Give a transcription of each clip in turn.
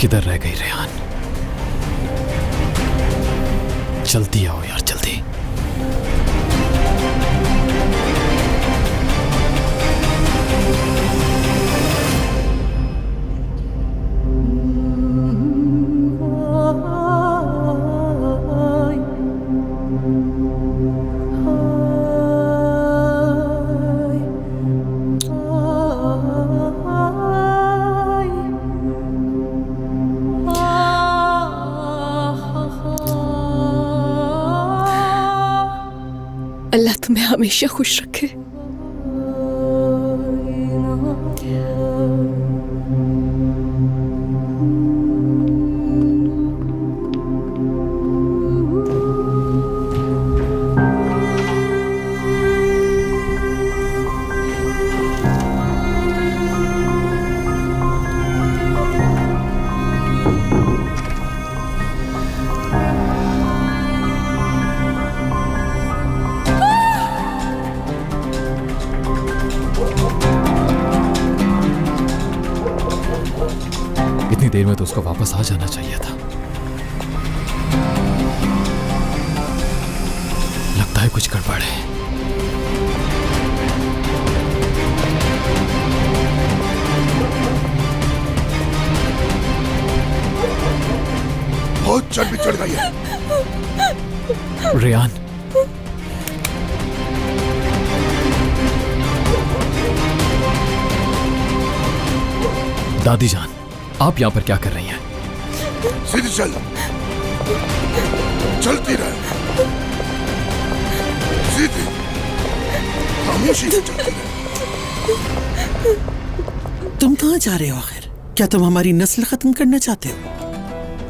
किधर रह गई रेहान? जल्दी आओ यार, जल्दी। अल्लाह तुम्हें हमेशा खुश रखे। इतनी देर में तो उसको वापस आ जाना चाहिए था। लगता है कुछ गड़बड़ है। बहुत चर्बी चढ़ गई है। रेहान, दादी जान, आप यहां पर क्या कर रही हैं? सीधी चल, चलती रहे, सीधी, खामोशी से चलती रहे। तुम कहाँ जा रहे हो आखिर? क्या तुम हमारी नस्ल खत्म करना चाहते हो?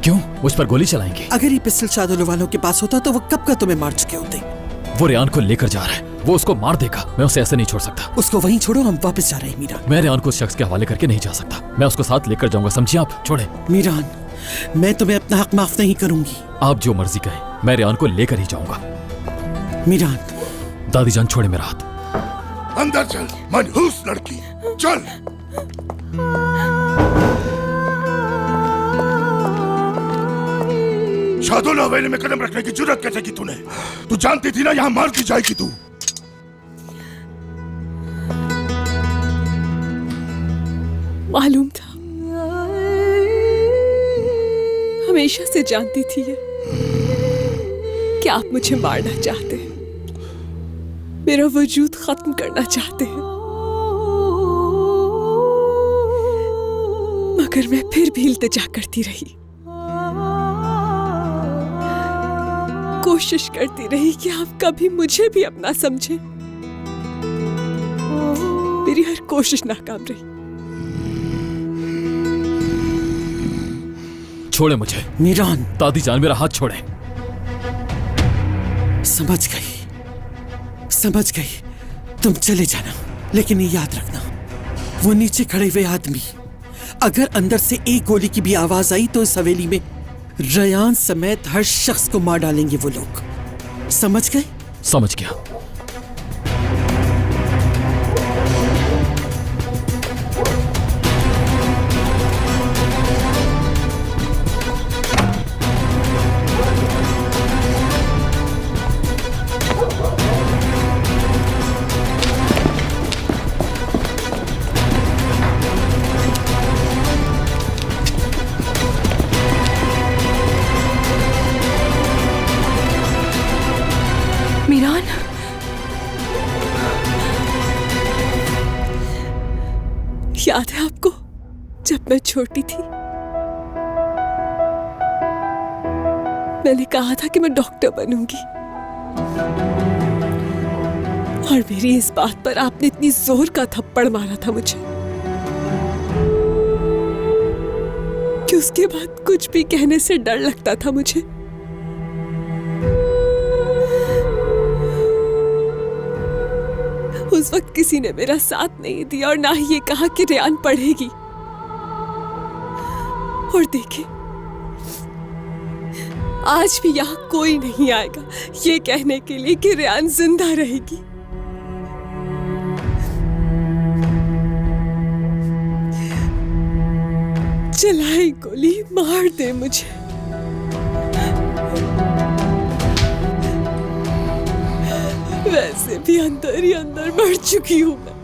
क्यों, मुझ पर गोली चलाएंगे? अगर ये पिस्टल शादुल वालों के पास होता तो वो कब का तुम्हें मार चुके होते। वो रेहान को लेकर जा रहा है, वो उसको मार देगा। मैं उसे ऐसे नहीं छोड़ सकता। उसको वहीं छोड़ो, हम वापस जा रहे हैं मीरान। मैं रेहान को उस शख्स के हवाले करके नहीं जा सकता। मैं उसको साथ लेकर जाऊंगा, समझिए आप? छोड़े मीरान, मैं तुम्हें अपना हक माफ नहीं करूंगी। आप जो मर्जी कहें, मैं रेहान को लेकर ही जाऊंगा। मीरान, दादी जान छोड़े मेरा हाथ। अंदर चल, मनहूस लड़की, चल। शादुल हवेली में कदम रखने की जुर्रत कैसे की तूने? तू जानती थी ना यहाँ मार दी जाएगी तू। मालूम था, हमेशा से जानती थी ये कि आप मुझे मारना चाहते हैं, मेरा वजूद खत्म करना चाहते हैं, मगर मैं फिर भी इल्तिजा करती रही, कोशिश करती रही कि आप कभी मुझे भी अपना समझें। मेरी हर कोशिश नाकाम रही। छोड़े मुझे। मीरान, दादी जान मेरा हाथ छोड़े। समझ गई, समझ गई। तुम चले जाना, लेकिन ये याद रखना, वो नीचे खड़े हुए आदमी, अगर अंदर से एक गोली की भी आवाज आई तो इस हवेली में रेहान समेत हर शख्स को मार डालेंगे वो लोग। समझ गए? समझ गया। मीरान, याद है आपको जब मैं छोटी थी, मैंने कहा था कि मैं डॉक्टर बनूंगी, और मेरी इस बात पर आपने इतनी जोर का थप्पड़ मारा था मुझे कि उसके बाद कुछ भी कहने से डर लगता था मुझे। उस वक्त किसी ने मेरा साथ नहीं दिया और ना ही ये कहा कि रेहान पढ़ेगी। और देखिए, आज भी यहाँ कोई नहीं आएगा ये कहने के लिए कि रेहान जिंदा रहेगी। चलाई गोली, मार दे मुझे। वैसे भी अंदर ही अंदर मर चुकी हूं मैं।